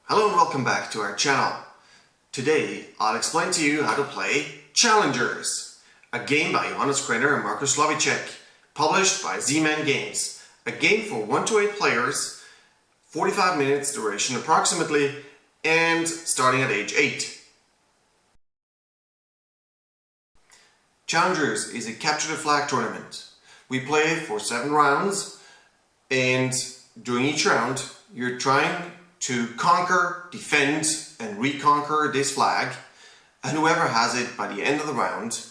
Hello and welcome back to our channel. Today I'll explain to you how to play Challengers, a game by Johannes Krenner and Markus Slawitscheck, published by Z-Man Games. A game for 1 to 8 players, 45 minutes duration approximately, and starting at age 8. Challengers is a capture the flag tournament. We play for 7 rounds, and during each round you're trying to conquer, defend and reconquer this flag, and whoever has it by the end of the round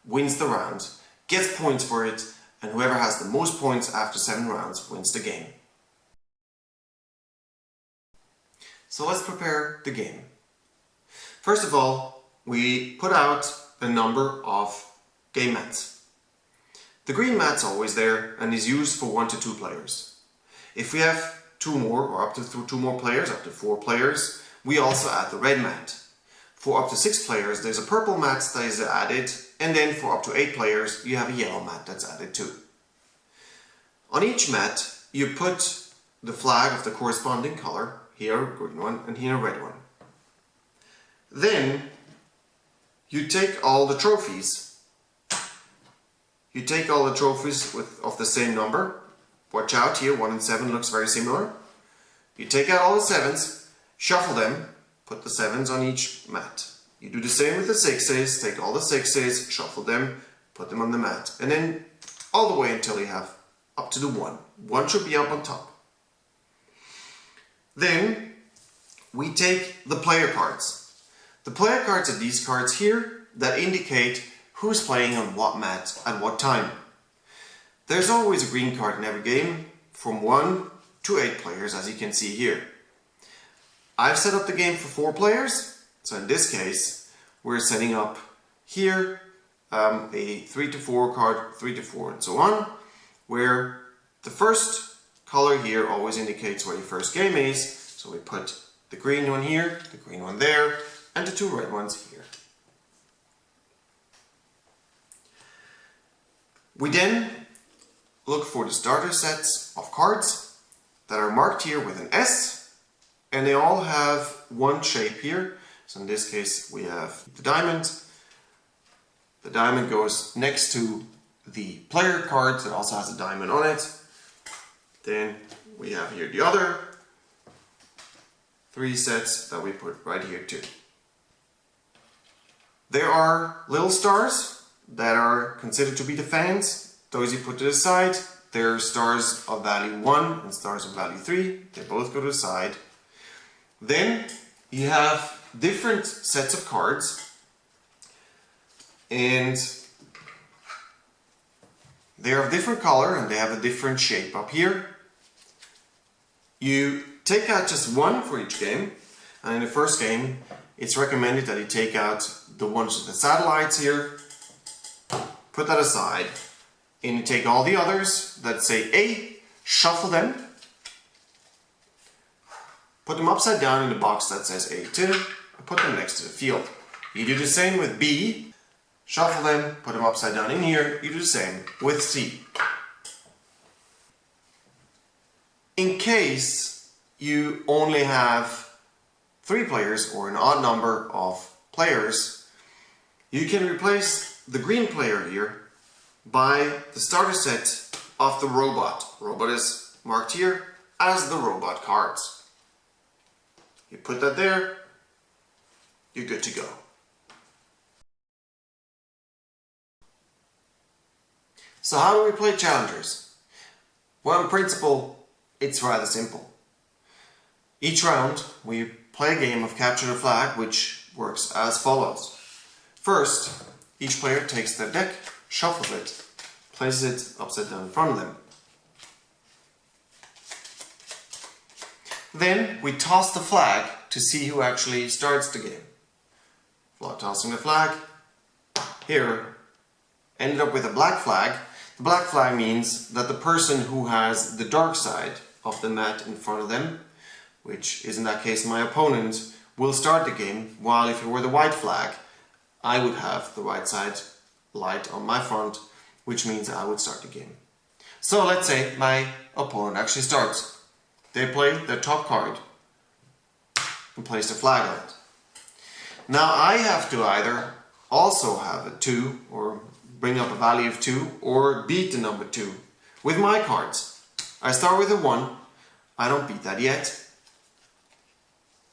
wins the round, gets points for it, and whoever has the most points after 7 rounds wins the game. So let's prepare the game. First of all, we put out a number of game mats. The green mat's always there and is used for 1 to 2 players. If we have 2 more or up to 2 more players, up to 4 players, we also add the red mat. For up to 6 players there's a purple mat that is added, and then for up to 8 players you have a yellow mat that's added too. On each mat you put the flag of the corresponding color, here a green one and here a red one. Then you take all the trophies. You take all the trophies of the same number. Watch out here, 1 and 7 looks very similar. You take out all the 7s, shuffle them, put the 7s on each mat. You do the same with the 6s, take all the 6s, shuffle them, put them on the mat. And then all the way until you have up to the 1. 1 should be up on top. Then we take the player cards. The player cards are these cards here that indicate who's playing on what mat at what time. There's always a green card in every game, from 1 to 8 players, as you can see here. I've set up the game for 4 players, so in this case we're setting up here a 3 to 4 card, 3 to 4 and so on, where the first color here always indicates where your first game is, so we put the green one here, the green one there, and the 2 red ones here. We then look for the starter sets of cards that are marked here with an S, and they all have one shape here. So in this case we have the diamond. The diamond goes next to the player card that also has a diamond on it. Then we have here the other 3 sets that we put right here too. There are little stars that are considered to be the fans. Those you put to the side. There are stars of value 1 and stars of value 3. They both go to the side. Then you have different sets of cards, and they are of different color and they have a different shape up here. You take out just 1 for each game, and in the first game it's recommended that you take out the ones with the satellites here, put that aside, and you take all the others that say A, shuffle them, put them upside down in the box that says A2, and put them next to the field. You do the same with B, shuffle them, put them upside down in here. You do the same with C. In case you only have 3 players or an odd number of players, you can replace the green player here by the starter set of the robot. Robot is marked here as the robot cards. You put that there, you're good to go. So how do we play Challengers? Well, in principle, it's rather simple. Each round we play a game of capture the flag, which works as follows. First, each player takes their deck, shuffles it, places it upside down in front of them. Then we toss the flag to see who actually starts the game. Tossing the flag, here, ended up with a black flag. The black flag means that the person who has the dark side of the mat in front of them, which is in that case my opponent, will start the game, while if it were the white flag, I would have the right side light on my front, which means I would start the game. So let's say my opponent actually starts. They play their top card. and place the flag on it. Now I have to either also have a 2 or bring up a value of 2 or beat the number 2 with my cards. I start with a 1. I don't beat that yet.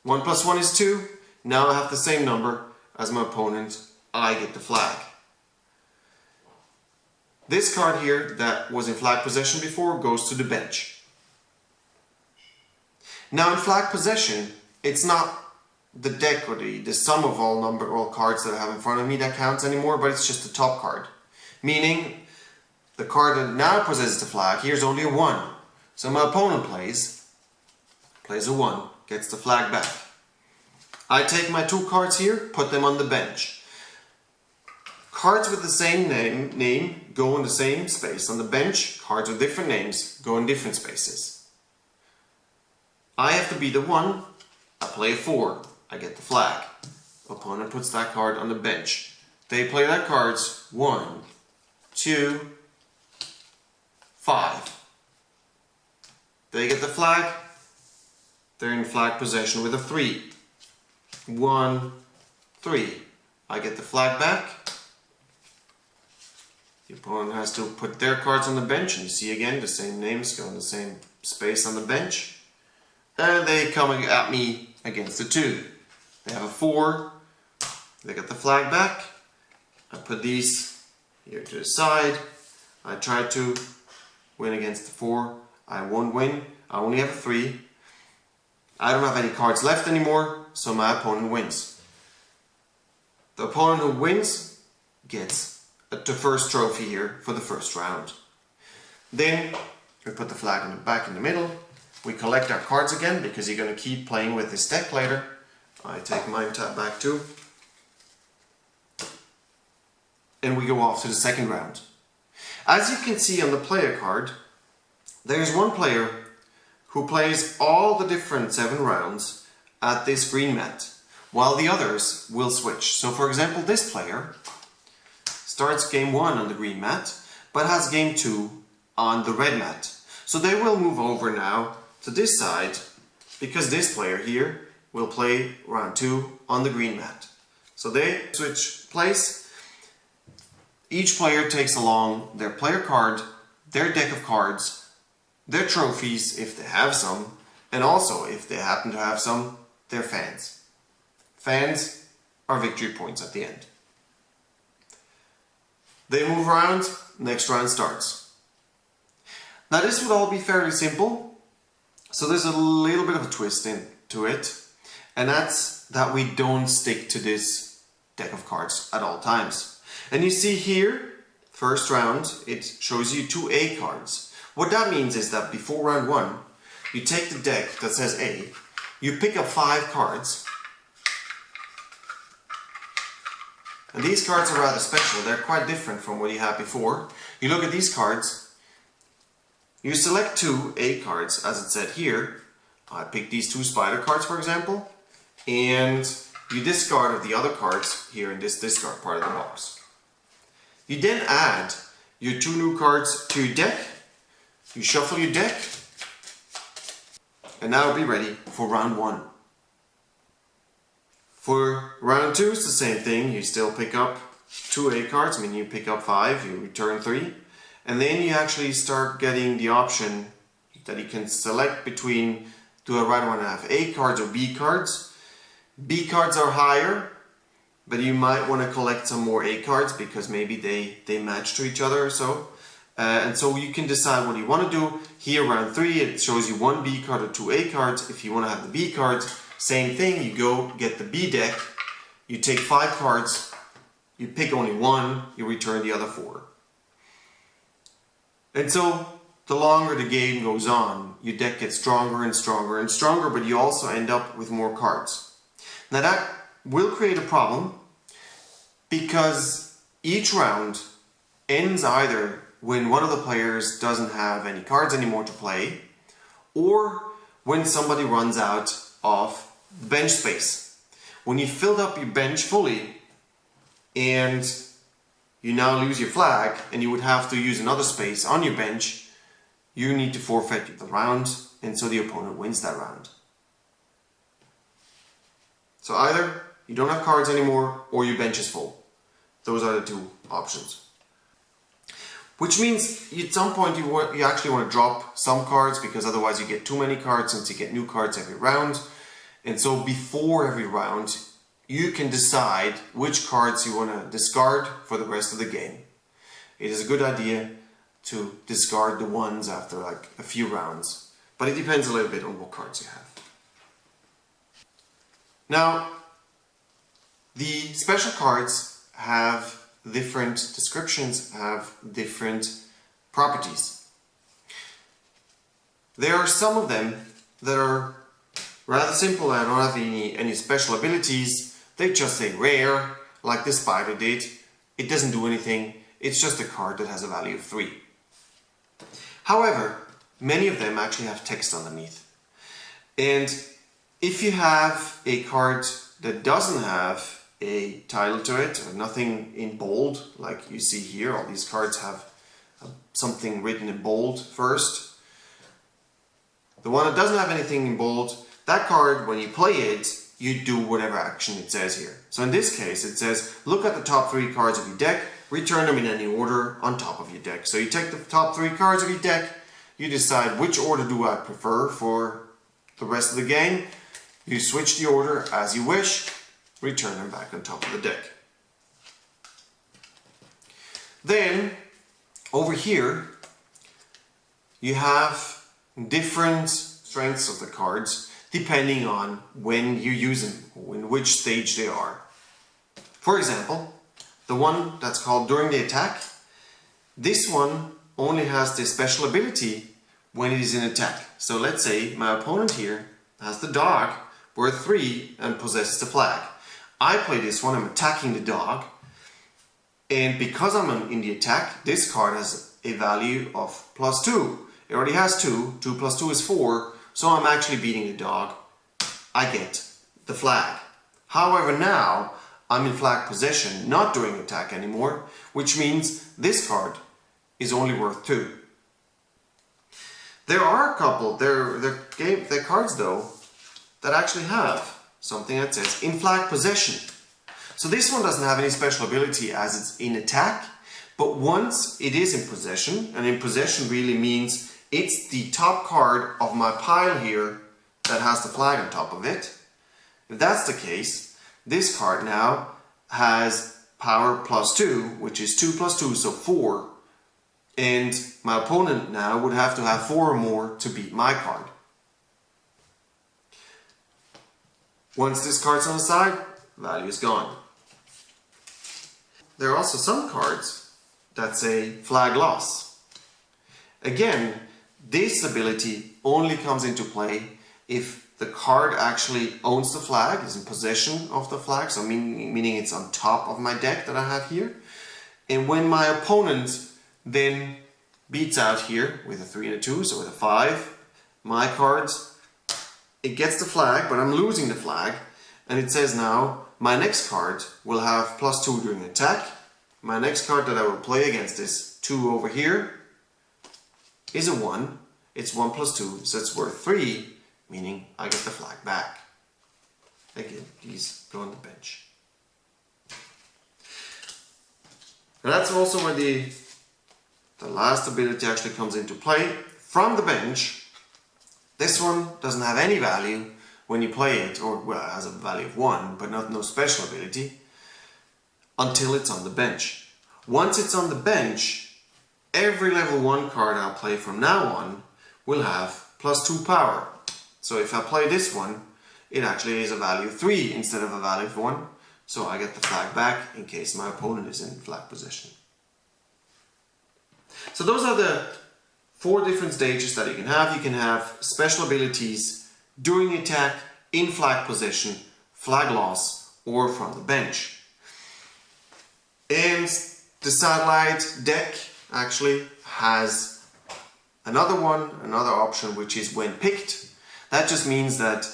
1 plus 1 is 2. Now I have the same number as my opponent. I get the flag. This card here that was in flag possession before goes to the bench. Now in flag possession, it's not the deck or the sum of all cards that I have in front of me that counts anymore, but it's just the top card. Meaning the card that now possesses the flag, here's only a 1. So my opponent plays a 1, gets the flag back. I take my 2 cards here, put them on the bench. Cards with the same name go in the same space on the bench. Cards with different names go in different spaces. I have to be the 1. I play a 4. I get the flag. Opponent puts that card on the bench. They play their cards 1, 2, 5. They get the flag. They're in flag possession with a 3. 1, 3. I get the flag back. The opponent has to put their cards on the bench, and you see again the same names go in the same space on the bench. And they come at me against a 2. They have a 4. They get the flag back. I put these here to the side. I try to win against the 4. I won't win. I only have a 3. I don't have any cards left anymore, so my opponent wins. The opponent who wins gets the first trophy here for the first round. Then we put the flag back in the middle. We collect our cards again because you're going to keep playing with this deck later. I take mine back too. And we go off to the second round. As you can see on the player card, there's one player who plays all the different 7 rounds at this green mat, while the others will switch. So for example, this player starts game 1 on the green mat, but has game 2 on the red mat. So they will move over now to this side, because this player here will play round 2 on the green mat. So they switch place. Each player takes along their player card, their deck of cards, their trophies if they have some, and also if they happen to have some, their fans. Fans are victory points at the end. They move around, next round starts. Now this would all be fairly simple, so there's a little bit of a twist into it, and that's that we don't stick to this deck of cards at all times. And you see here, first round, it shows you 2 A cards. What that means is that before round 1, you take the deck that says A, you pick up 5 cards, and these cards are rather special. They're quite different from what you had before. You look at these cards, you select 2 A cards, as it said here. I picked these 2 spider cards, for example, and you discard of the other cards here in this discard part of the box. You then add your 2 new cards to your deck. You shuffle your deck, and now be ready for round 1. For round 2, it's the same thing. You still pick up 2 A cards, I mean you pick up 5, you return 3, and then you actually start getting the option that you can select between, do I rather want to have A cards or B cards? B cards are higher, but you might want to collect some more A cards because maybe they match to each other or so. And so you can decide what you want to do. Here, round 3, it shows you 1 B card or 2 A cards. If you want to have the B cards, same thing. You go get the B deck, you take 5 cards, you pick only 1, you return the other 4. And so, the longer the game goes on, your deck gets stronger and stronger and stronger, but you also end up with more cards. Now that will create a problem, because each round ends either when one of the players doesn't have any cards anymore to play, or when somebody runs out of bench space. When you filled up your bench fully and you now lose your flag and you would have to use another space on your bench, you need to forfeit the round, and so the opponent wins that round. So either you don't have cards anymore or your bench is full. Those are the two options. Which means at some point you actually want to drop some cards, because otherwise you get too many cards since you get new cards every round. And so before every round you can decide which cards you want to discard for the rest of the game. It is a good idea to discard the ones after like a few rounds, but it depends a little bit on what cards you have. Now, the special cards have different descriptions, have different properties. There are some of them that are rather simple and don't have any special abilities. They just say rare, like this spider did. It doesn't do anything, it's just a card that has a value of 3. However, many of them actually have text underneath. And if you have a card that doesn't have a title to it, or nothing in bold, like you see here, all these cards have something written in bold first. The one that doesn't have anything in bold, that card, when you play it, you do whatever action it says here. So in this case it says, look at the top 3 cards of your deck, return them in any order on top of your deck. So you take the top 3 cards of your deck, you decide which order do I prefer for the rest of the game, you switch the order as you wish, return them back on top of the deck. Then over here you have different strengths of the cards depending on when you use them, or in which stage they are. For example, the one that's called during the attack, this one only has the special ability when it is in attack. So let's say my opponent here has the dog worth 3 and possesses the flag. I play this one, I'm attacking the dog, and because I'm in the attack, this card has a value of +2. It already has 2, 2 plus 2 is 4, so I'm actually beating the dog. I get the flag. However, now I'm in flag possession, not during attack anymore, which means this card is only worth 2. There are a couple, they're cards though, that actually have something that says in flag possession. So this one doesn't have any special ability as it's in attack, but once it is in possession, and in possession really means it's the top card of my pile here that has the flag on top of it. If that's the case, this card now has power +2, which is 2 plus 2, so 4. And my opponent now would have to have 4 or more to beat my card. Once this card's on the side, value is gone. There are also some cards that say flag loss. Again, this ability only comes into play if the card actually owns the flag, is in possession of the flag, so meaning it's on top of my deck that I have here. And when my opponent then beats out here with a 3 and a 2, so with a 5, my cards, it gets the flag, but I'm losing the flag, and it says now my next card will have +2 during attack. My next card that I will play against this 2 over here is a 1. It's 1 plus 2, so it's worth 3, meaning I get the flag back. Again, these go on the bench. And that's also where the last ability actually comes into play. From the bench, this one doesn't have any value when you play it, or well, it has a value of 1, but no special ability, until it's on the bench. Once it's on the bench, every level 1 card I'll play from now on will have +2 power. So if I play this one, it actually is a value of 3 instead of a value of 1, so I get the flag back in case my opponent is in flag possession. So those are the 4 different stages that you can have. You can have special abilities during attack, in flag possession, flag loss, or from the bench. And the satellite deck actually has another option, which is when picked. That just means that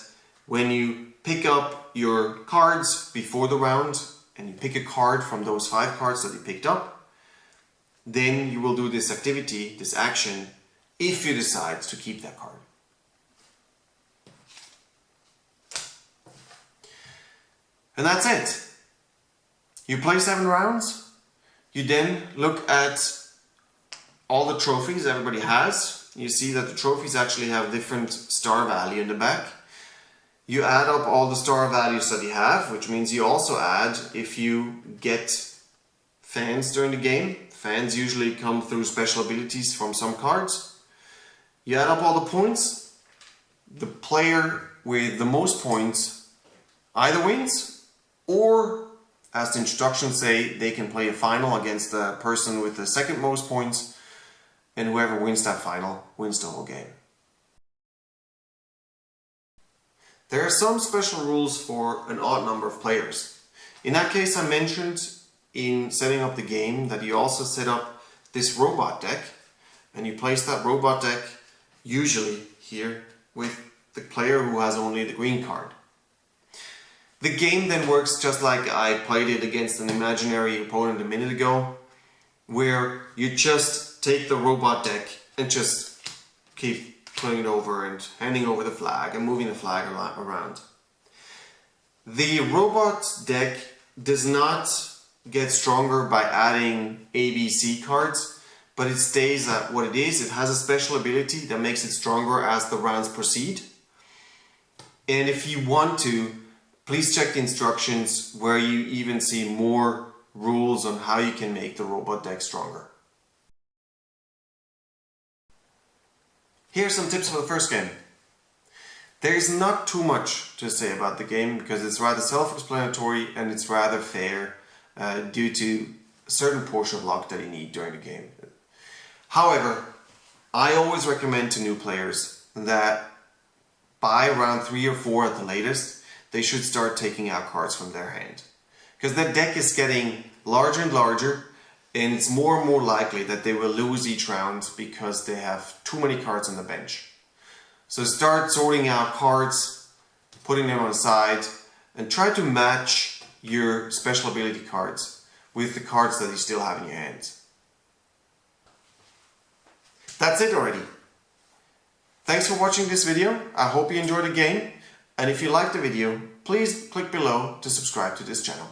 when you pick up your cards before the round and you pick a card from those 5 cards that you picked up, then you will do this activity, this action, if you decide to keep that card. And that's it. You play 7 rounds. You then look at all the trophies everybody has. You see that the trophies actually have different star value in the back. You add up all the star values that you have, which means you also add if you get fans during the game. Fans usually come through special abilities from some cards. You add up all the points. The player with the most points either wins, or as the instructions say, they can play a final against the person with the second most points, and whoever wins that final wins the whole game. There are some special rules for an odd number of players. In that case, I mentioned in setting up the game that you also set up this robot deck, and you place that robot deck usually here with the player who has only the green card. The game then works just like I played it against an imaginary opponent a minute ago, where you just take the robot deck and just keep putting it over and handing over the flag and moving the flag around. The robot deck does not get stronger by adding ABC cards, but it stays at what it is. It has a special ability that makes it stronger as the rounds proceed. And if you want to, please check the instructions where you even see more rules on how you can make the robot deck stronger. Here are some tips for the first game. There is not too much to say about the game because it's rather self-explanatory and it's rather fair due to a certain portion of luck that you need during the game. However, I always recommend to new players that by round 3 or 4 at the latest, they should start taking out cards from their hand. Because their deck is getting larger and larger, and it's more and more likely that they will lose each round because they have too many cards on the bench. So start sorting out cards, putting them on the side, and try to match your special ability cards with the cards that you still have in your hands. That's it already. Thanks for watching this video. I hope you enjoyed the game. And if you liked the video, please click below to subscribe to this channel.